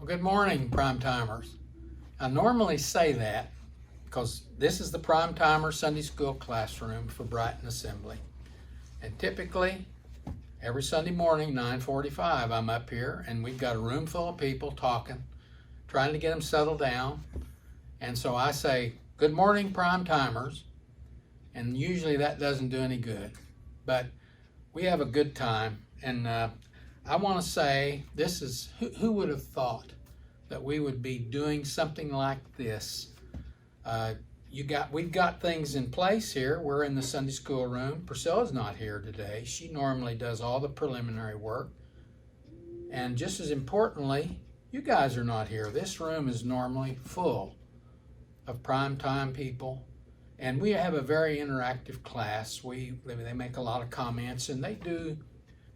Well, good morning, prime timers. I normally say that because this is the prime timer Sunday school classroom for Brighton Assembly. And typically, every Sunday morning, 9:45, I'm up here and we've got a room full of people talking, trying to get them settled down. And so I say, good morning, prime timers. And usually that doesn't do any good. But we have a good time. And I want to say, this is, who would have thought that we would be doing something like this? We've got things in place here. We're in the Sunday school room. Priscilla's not here today. She normally does all the preliminary work. And just as importantly, you guys are not here. This room is normally full of prime time people. And we have a very interactive class. They make a lot of comments, and they do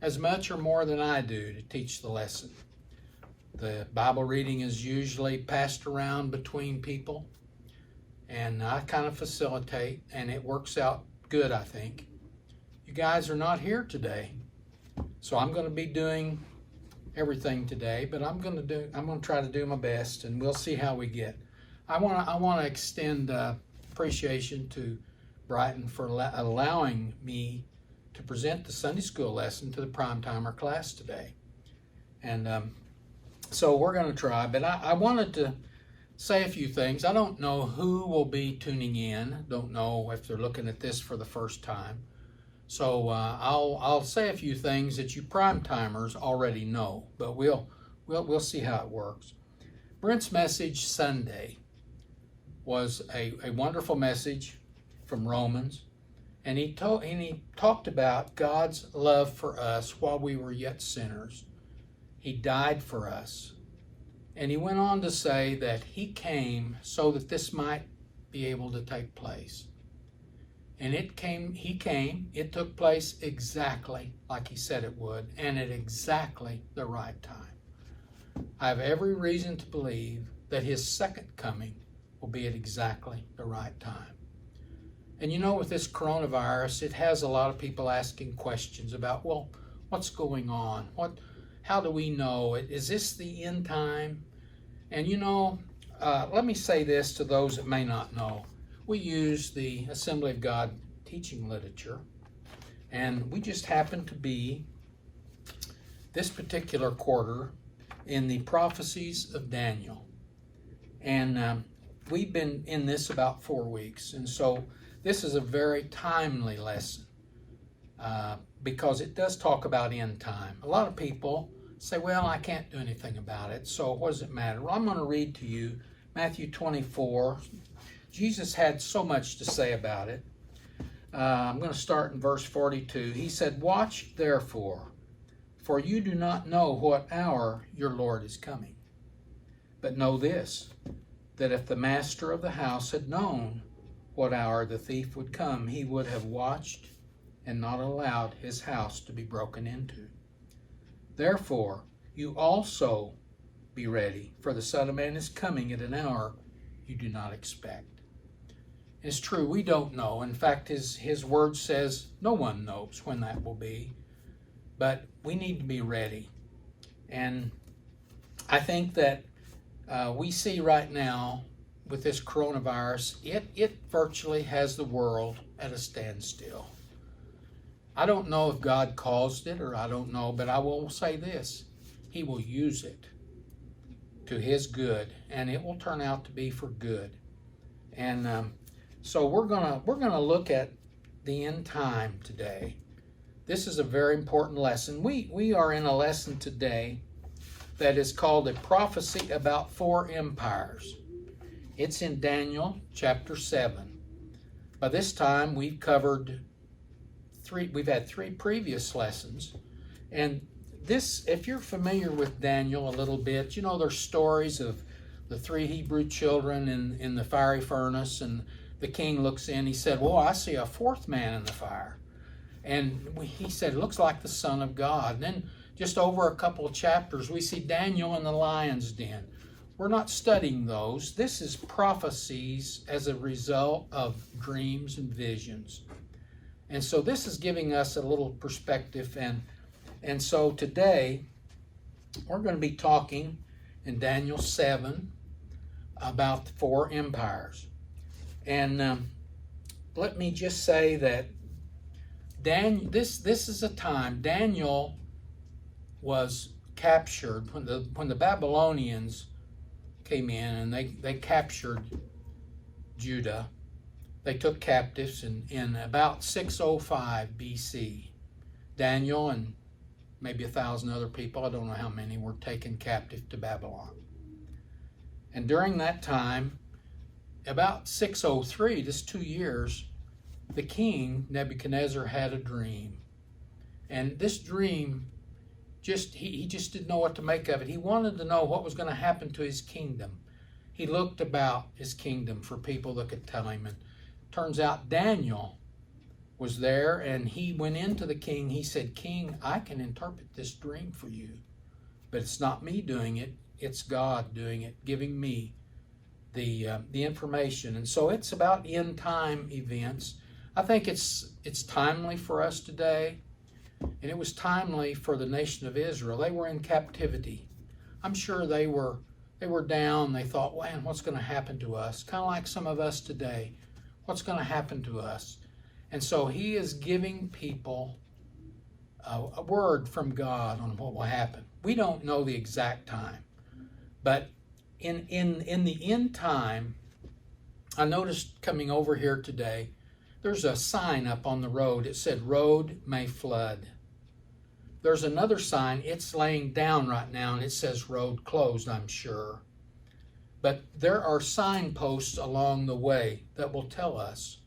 as much or more than I do to teach the lesson. The Bible reading is usually passed around between people, and I kind of facilitate, and it works out good, I think. You guys are not here today, so I'm going to be doing everything today, but I'm going to try to do my best, and we'll see how we get. I want to extend appreciation to Brighton for allowing me to present the Sunday school lesson to the prime timer class today. And so we're going to try, but I wanted to say a few things. I don't know who will be tuning in. Don't know if they're looking at this for the first time. So I'll say a few things that you prime timers already know, but we'll see how it works. Brent's message Sunday was a wonderful message from Romans. And he talked about God's love for us while we were yet sinners. He died for us. And he went on to say that he came so that this might be able to take place. And it took place exactly like he said it would, and at exactly the right time. I have every reason to believe that his second coming will be at exactly the right time. And you know, with this coronavirus, it has a lot of people asking questions about, well, what's going on? How do we know it? Is this the end time? And you know, let me say this to those that may not know. We use the Assembly of God teaching literature, and we just happen to be this particular quarter in the prophecies of Daniel. And we've been in this about 4 weeks, and so this is a very timely lesson because it does talk about end time. A lot of people say, well, I can't do anything about it, so what does it matter? Well, I'm going to read to you Matthew 24. Jesus had so much to say about it. I'm going to start in verse 42. He said, watch therefore, for you do not know what hour your Lord is coming. But know this, that if the master of the house had known what hour the thief would come, he would have watched and not allowed his house to be broken into. Therefore, you also be ready, for the Son of Man is coming at an hour you do not expect. It's true, we don't know. In fact, his word says no one knows when that will be, but we need to be ready. And I think that we see right now with this coronavirus, it virtually has the world at a standstill. I don't know if God caused it, or I don't know, but I will say this. He will use it to his good, and it will turn out to be for good. And so we're gonna look at the end time today. This is a very important lesson. We are in a lesson today that is called a prophecy about 4 empires. It's in Daniel chapter 7. By this time, we've had 3 previous lessons. And this, if you're familiar with Daniel a little bit, you know there's stories of the 3 Hebrew children in the fiery furnace, and the king looks in, he said, well, I see a 4th man in the fire. And he said, it looks like the Son of God. And then just over a couple of chapters, we see Daniel in the lion's den. We're not studying those. This is prophecies as a result of dreams and visions. And so this is giving us a little perspective. And so today we're going to be talking in Daniel 7 about the 4 empires. And let me just say that this is a time Daniel was captured when the Babylonians came in and they captured Judah. They took captives in about 605 BC. Daniel and maybe 1,000 other people, I don't know how many, were taken captive to Babylon. And during that time, about 603, just 2 years, the king, Nebuchadnezzar, had a dream. And this dream, he just didn't know what to make of it. He wanted to know what was going to happen to his kingdom. He looked about his kingdom for people that could tell him. And turns out Daniel was there, and he went into the king. He said, "King, I can interpret this dream for you, but it's not me doing it. It's God doing it, giving me the information." And so it's about end time events. I think it's timely for us today, and it was timely for the nation of Israel. They were in captivity. I'm sure they were down. They thought, "Man, what's going to happen to us?" Kind of like some of us today. What's going to happen to us? And so he is giving people a word from God on what will happen. We don't know the exact time, but in the end time, I noticed coming over here today, there's a sign up on the road. It said, "Road may flood." There's another sign. It's laying down right now, and it says, "Road closed," I'm sure. But there are signposts along the way that will tell us.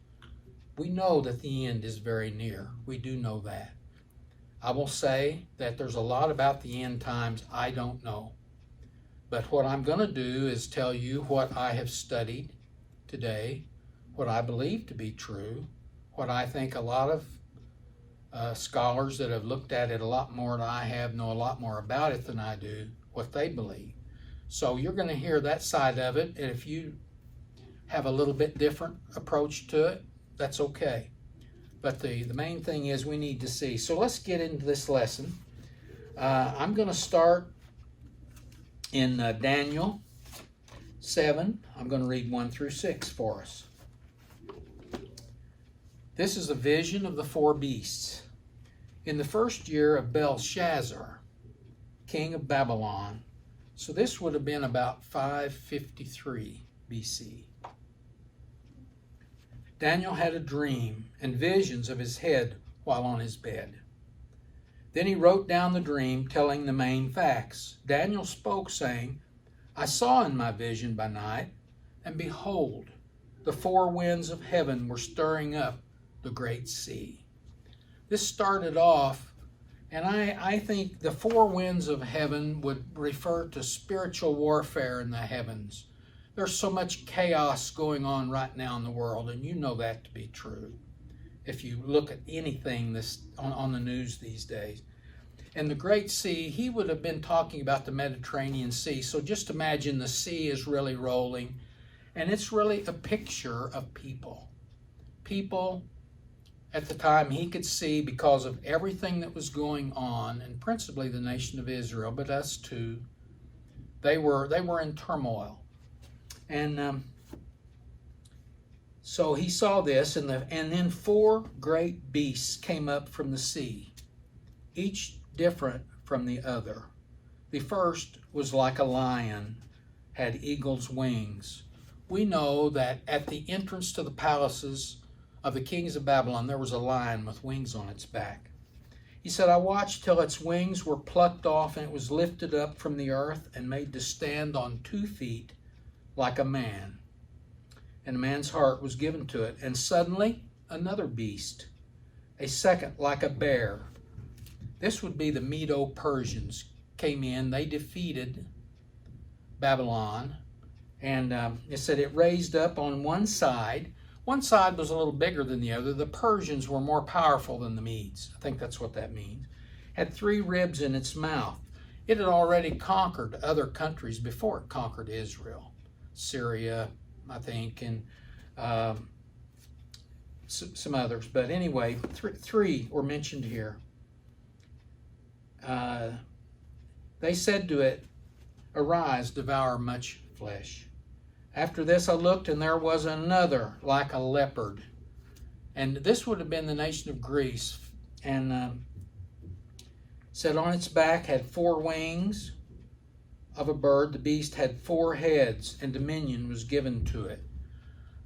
We know that the end is very near. We do know that. I will say that there's a lot about the end times I don't know. But what I'm going to do is tell you what I have studied today, what I believe to be true, what I think a lot of scholars that have looked at it a lot more than I have know a lot more about it than I do, what they believe. So you're going to hear that side of it, and if you have a little bit different approach to it, that's okay. But the main thing is we need to see. So let's get into this lesson. I'm going to start in Daniel 7. I'm going to read 1 through 6 for us. This is a vision of the 4 beasts. In the first year of Belshazzar, king of Babylon, so this would have been about 553 BC. Daniel had a dream and visions of his head while on his bed. Then he wrote down the dream, telling the main facts. Daniel spoke, saying, "I saw in my vision by night, and behold, the 4 winds of heaven were stirring up the great sea." This started off, and I think the 4 winds of heaven would refer to spiritual warfare in the heavens. There's so much chaos going on right now in the world, and you know that to be true if you look at anything on the news these days. And the Great Sea, he would have been talking about the Mediterranean Sea. So just imagine the sea is really rolling, and it's really a picture of people. People at the time he could see because of everything that was going on, and principally the nation of Israel, but us too. They were in turmoil. And so he saw this, and then 4 great beasts came up from the sea, each different from the other. The first was like a lion, had eagle's wings. We know that at the entrance to the palaces of the kings of Babylon, there was a lion with wings on its back. He said, "I watched till its wings were plucked off, and it was lifted up from the earth and made to stand on 2 feet like a man. And a man's heart was given to it. And suddenly another beast, a second like a bear." This would be the Medo-Persians came in. They defeated Babylon. And it said it raised up on one side. One side was a little bigger than the other. The Persians were more powerful than the Medes. I think that's what that means. Had 3 ribs in its mouth. It had already conquered other countries before it conquered Israel. Syria, I think, and some others. But anyway, 3 were mentioned here. They said to it, Arise, devour much flesh. After this I looked, and there was another like a leopard. And this would have been the nation of Greece. And sat on its back, had 4 wings of a bird. The beast had 4 heads, and dominion was given to it.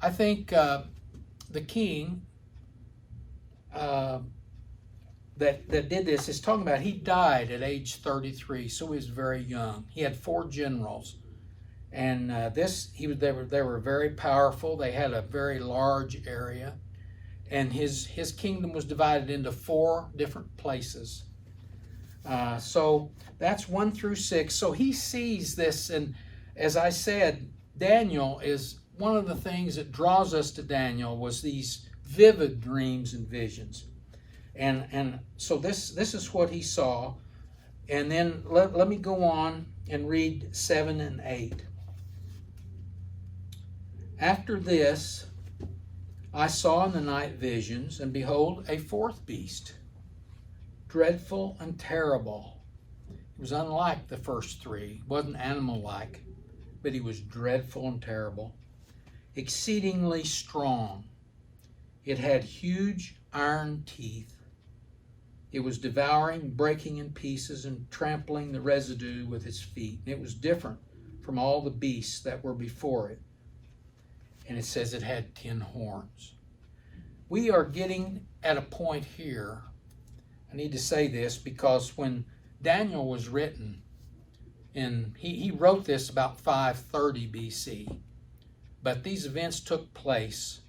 I think the king that did this is talking about he died at age 33, so he was very young. He had 4 generals, and they were very powerful. They had a very large area, and his kingdom was divided into 4 different places. So that's 1 through 6. So he sees this, and as I said, Daniel is one of the things that draws us to Daniel was these vivid dreams and visions. And so this is what he saw. And then let me go on and read 7 and 8. After this, I saw in the night visions, and behold, a 4th beast, dreadful and terrible. It was unlike the first 3. It wasn't animal-like, but he was dreadful and terrible, exceedingly strong. It had huge iron teeth. It was devouring, breaking in pieces, and trampling the residue with its feet. And it was different from all the beasts that were before it. And it says it had 10 horns. We are getting at a point here. I need to say this because when Daniel was written, and he wrote this about 530 BC, but these events took place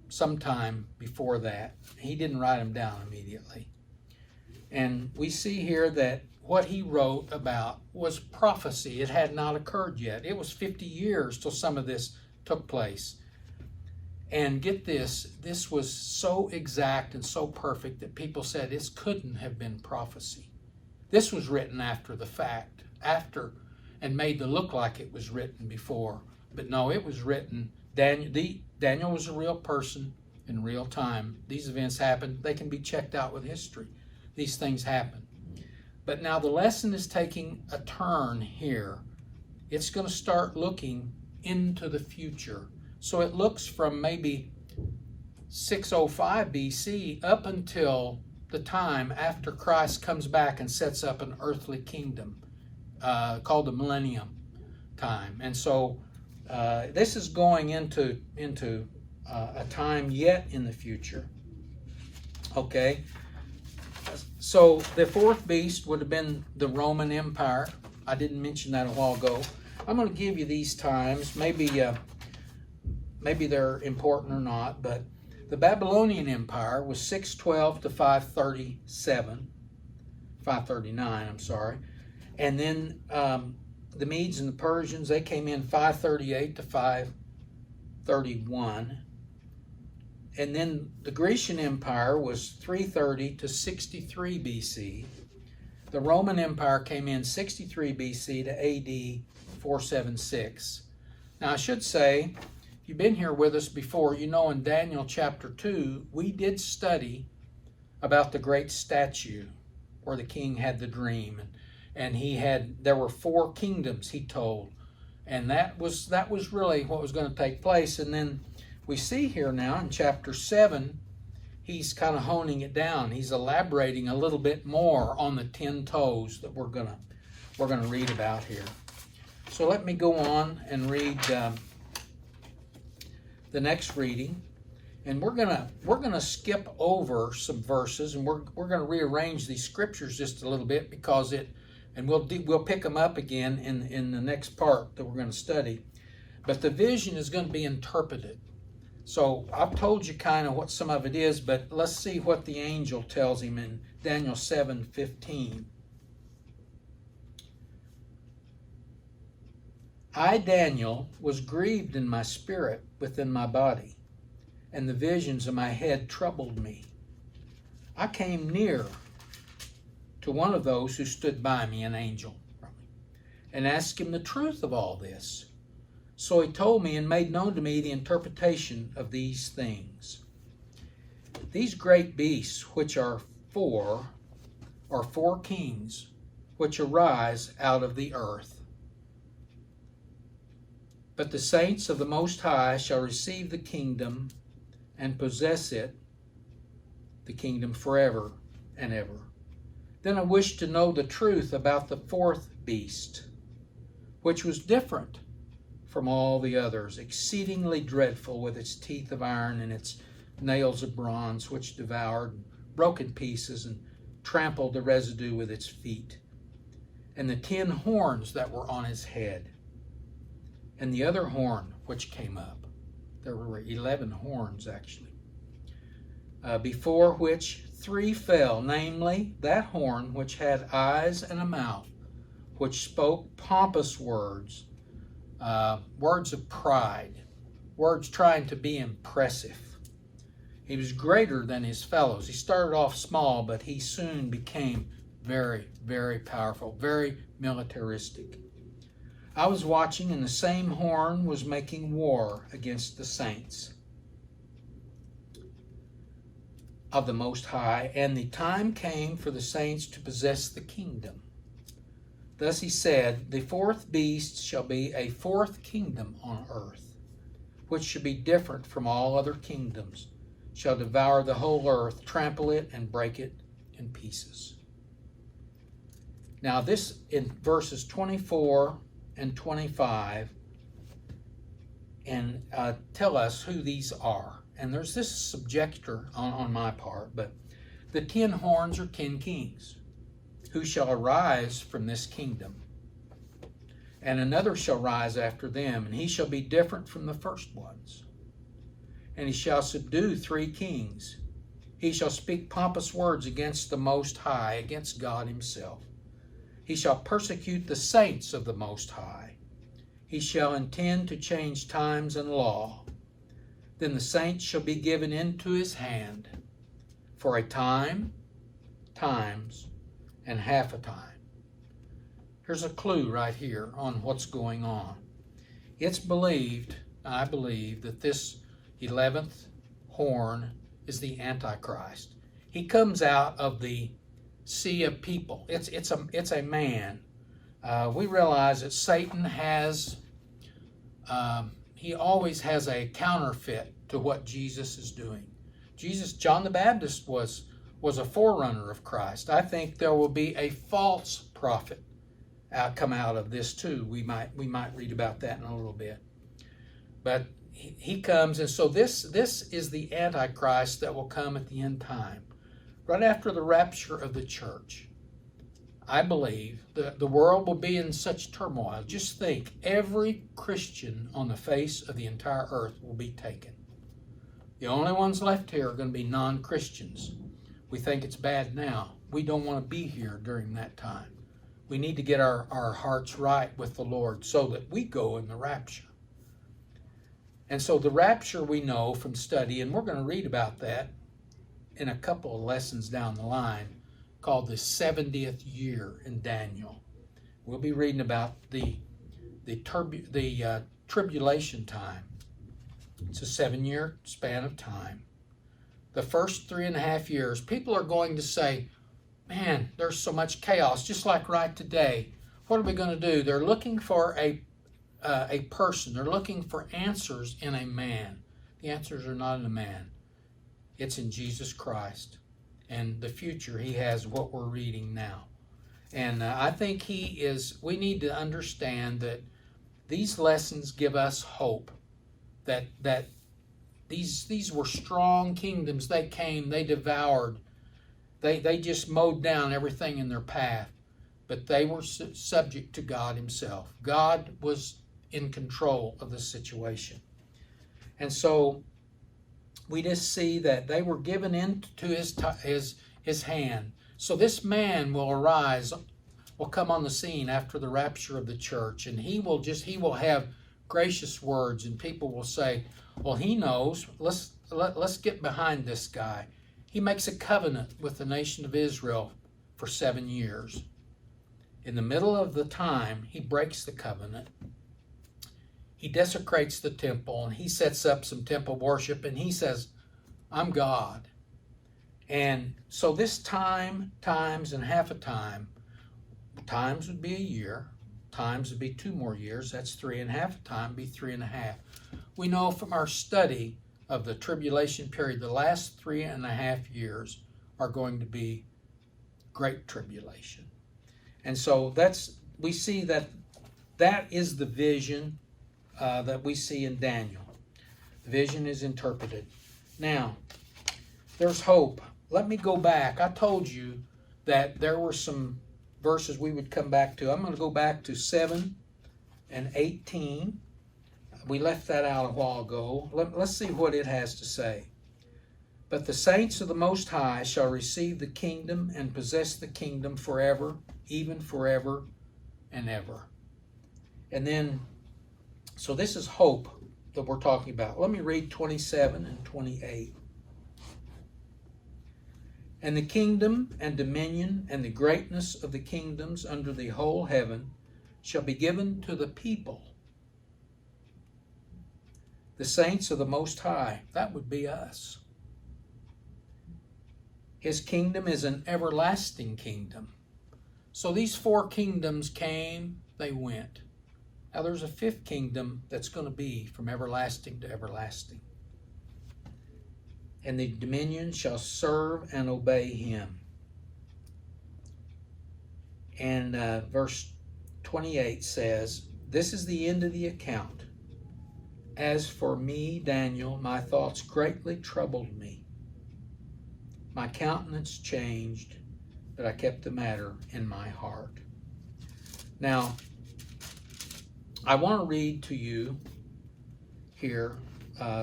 sometime before that. He didn't write them down immediately. And we see here that what he wrote about was prophecy. It had not occurred yet. It was 50 years till some of this took place. And get this was so exact and so perfect that people said this couldn't have been prophecy. This was written after the fact, and made to look like it was written before. But no, it was written. Daniel was a real person in real time. These events happened. They can be checked out with history. These things happen. But now the lesson is taking a turn here. It's going to start looking into the future. So it looks from maybe 605 BC up until the time after Christ comes back and sets up an earthly kingdom called the millennium time. And so this is going into a time yet in the future. Okay. So the 4th beast would have been the Roman Empire. I didn't mention that a while ago. I'm going to give you these times. Maybe they're important or not, but the Babylonian Empire was 612 to 539, I'm sorry. And then the Medes and the Persians, they came in 538 to 531. And then the Grecian Empire was 330 to 63 BC. The Roman Empire came in 63 BC to AD 476. Now I should say, if you've been here with us before, you know in Daniel chapter 2, we did study about the great statue where the king had the dream. And there were 4 kingdoms he told. And that was really what was going to take place. And then we see here now in chapter 7, he's kind of honing it down. He's elaborating a little bit more on the 10 toes that we're gonna read about here. So let me go on and read the next reading, and we're gonna skip over some verses, and we're gonna rearrange these scriptures just a little bit because we'll pick them up again in the next part that we're going to study. But the vision is going to be interpreted. So I've told you kind of what some of it is, but let's see what the angel tells him in Daniel 7:15. I, Daniel, was grieved in my spirit within my body, and the visions of my head troubled me. I came near to one of those who stood by me, an angel, and asked him the truth of all this. So he told me and made known to me the interpretation of these things. These great beasts, which are 4 kings, which arise out of the earth. But the saints of the Most High shall receive the kingdom and possess it, the kingdom forever and ever. Then I wished to know the truth about the fourth beast, which was different from all the others, exceedingly dreadful, with its teeth of iron and its nails of bronze, which devoured and broke in pieces and trampled the residue with its feet, and the 10 horns that were on his head, and the other horn which came up. There were 11 horns, actually, before which 3 fell, namely that horn which had eyes and a mouth, which spoke pompous words, words of pride, words trying to be impressive. He was greater than his fellows. He started off small, but he soon became very, very powerful, very militaristic. I was watching, and the same horn was making war against the saints of the Most High, and the time came for the saints to possess the kingdom. Thus he said, the fourth beast shall be a fourth kingdom on earth, which shall be different from all other kingdoms, shall devour the whole earth, trample it, and break it in pieces. Now this, in verses 24 and 25, and tell us who these are. And there's this subjector on my part, but the 10 horns are 10 kings, who shall arise from this kingdom. And another shall rise after them, and he shall be different from the first ones. And he shall subdue 3 kings. He shall speak pompous words against the Most High, against God himself. He shall persecute the saints of the Most High. He shall intend to change times and law. Then the saints shall be given into his hand for a time, times, and half a time. Here's a clue right here on what's going on. It's believed, I believe, that this 11th horn is the Antichrist. He comes out of the sea of people. It's a man. We realize that Satan has, he always has a counterfeit to what Jesus is doing. John the Baptist was a forerunner of Christ. I think there will be a false prophet come out of this too. We might read about that in a little bit. But he comes, and so this is the Antichrist that will come at the end time, right after the rapture of the church. I believe the world will be in such turmoil. Just think, every Christian on the face of the entire earth will be taken. The only ones left here are going to be non-Christians. We think it's bad now. We don't want to be here during that time. We need to get our hearts right with the Lord so that we go in the rapture. And so the rapture we know from study, and we're going to read about that in a couple of lessons down the line, called the 70th year in Daniel. We'll be reading about the tribulation time. It's a 7-year span of time. The first 3.5 years, people are going to say, man, there's so much chaos, just like right today. What are we going to do? They're looking for a person. They're looking for answers in a man. The answers are not in a man. It's in Jesus Christ. And the future, he has what we're reading now. And I think we need to understand that these lessons give us hope. That these were strong kingdoms. They came, they devoured. They just mowed down everything in their path. But they were subject to God himself. God was in control of the situation. And so we just see that they were given into his hand. So this man will arise, will come on the scene after the rapture of the church, and he will have gracious words, and people will say, well, he knows, let's get behind this guy. He makes a covenant with the nation of Israel for 7 years. In the middle of the time, he breaks the covenant. He desecrates the temple, and he sets up some temple worship, and he says, I'm God. And so this time, times, and half a time, times would be a year, times would be 2 more years. That's 3.5 times, be 3.5. We know from our study of the tribulation period, the last 3.5 years are going to be great tribulation. And so we see that is the vision that we see in Daniel. The vision is interpreted. Now, there's hope. Let me go back. I told you that there were some verses we would come back to. I'm going to go back to 7 and 18. We left that out a while ago. Let's see what it has to say. But the saints of the Most High shall receive the kingdom and possess the kingdom forever, even forever and ever. And then, so this is hope that we're talking about. Let me read 27 and 28. And the kingdom and dominion and the greatness of the kingdoms under the whole heaven shall be given to the people, the saints of the Most High. That would be us. His kingdom is an everlasting kingdom. So these 4 kingdoms came, they went. Now there's a 5th kingdom that's going to be from everlasting to everlasting. And the dominion shall serve and obey him. And verse 28 says, this is the end of the account. As for me, Daniel, my thoughts greatly troubled me. My countenance changed, but I kept the matter in my heart. Now, I want to read to you here,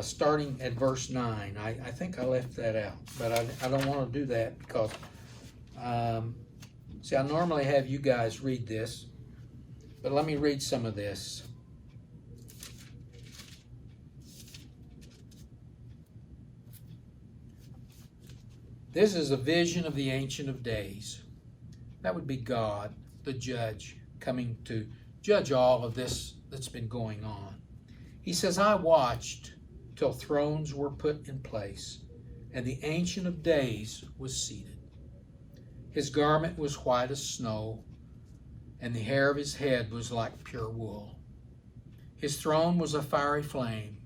starting at verse 9. I think I left that out, but I don't want to do that because, see, I normally have you guys read this, but let me read some of this. This is a vision of the Ancient of Days. That would be God, the judge, coming to judge all of this that's been going on. He says, I watched till thrones were put in place, and the Ancient of Days was seated. His garment was white as snow, and the hair of his head was like pure wool. His throne was a fiery flame,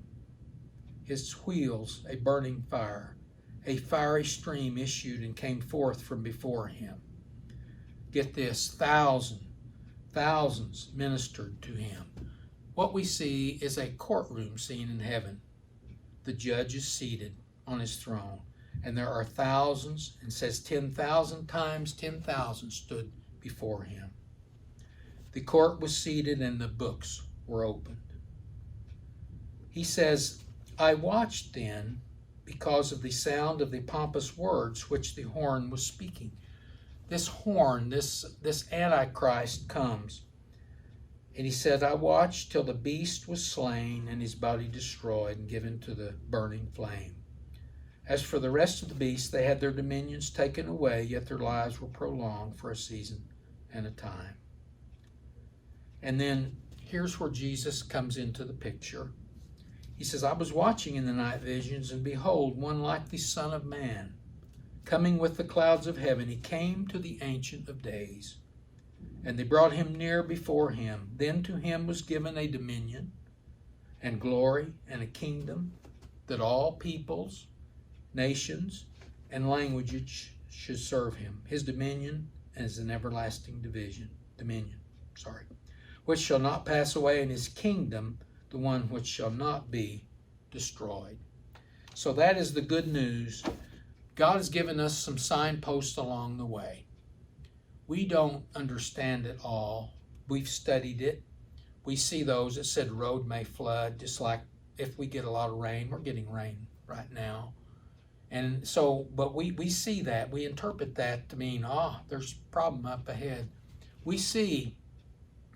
his wheels a burning fire. A fiery stream issued and came forth from before him. Get this, thousands ministered to him. What we see is a courtroom scene in heaven. The judge is seated on his throne, and there are thousands, and says 10,000 times 10,000 stood before him. The court was seated and the books were opened. He says, I watched then because of the sound of the pompous words which the horn was speaking. This horn, this Antichrist comes. And he said, I watched till the beast was slain and his body destroyed and given to the burning flame. As for the rest of the beasts, they had their dominions taken away, yet their lives were prolonged for a season and a time. And then here's where Jesus comes into the picture. He says, I was watching in the night visions, and behold, one like the Son of Man, coming with the clouds of heaven. He came to the Ancient of Days, and they brought him near before him. Then to him was given a dominion and glory and a kingdom, that all peoples, nations, and languages should serve him. His dominion is an everlasting dominion, which shall not pass away, and his kingdom the one which shall not be destroyed. So that is the good news. God has given us some signposts along the way. We don't understand it all. We've studied it. We see those that said road may flood, just like if we get a lot of rain. We're getting rain right now. And so, but we see that. We interpret that to mean, there's a problem up ahead. We see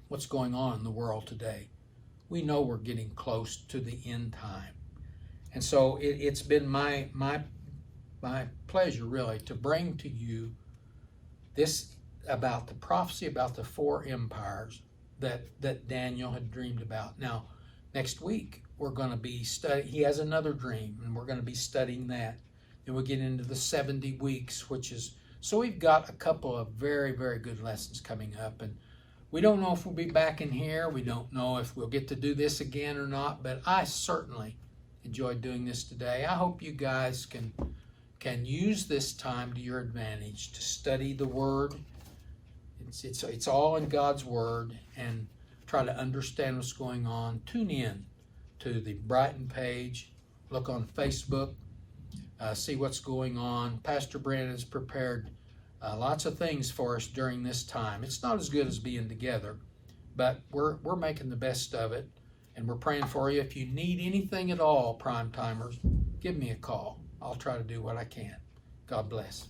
what's going on in the world today. We know we're getting close to the end time. And so it's been my pleasure, really, to bring to you this about the prophecy about the 4 empires that Daniel had dreamed about. Now, next week, we're going to be studying, he has another dream, and we're going to be studying that. Then we'll get into the 70 weeks, so we've got a couple of very, very good lessons coming up. And We don't know if we'll be back in here. We don't know if we'll get to do this again or not, but I certainly enjoyed doing this today. I hope you guys can use this time to your advantage to study the Word. It's all in God's Word, and try to understand what's going on. Tune in to the Brighton page. Look on Facebook. See what's going on. Pastor Brandon has prepared lots of things for us during this time. It's not as good as being together, but we're making the best of it, and we're praying for you. If you need anything at all, Prime Timers, give me a call. I'll try to do what I can. God bless.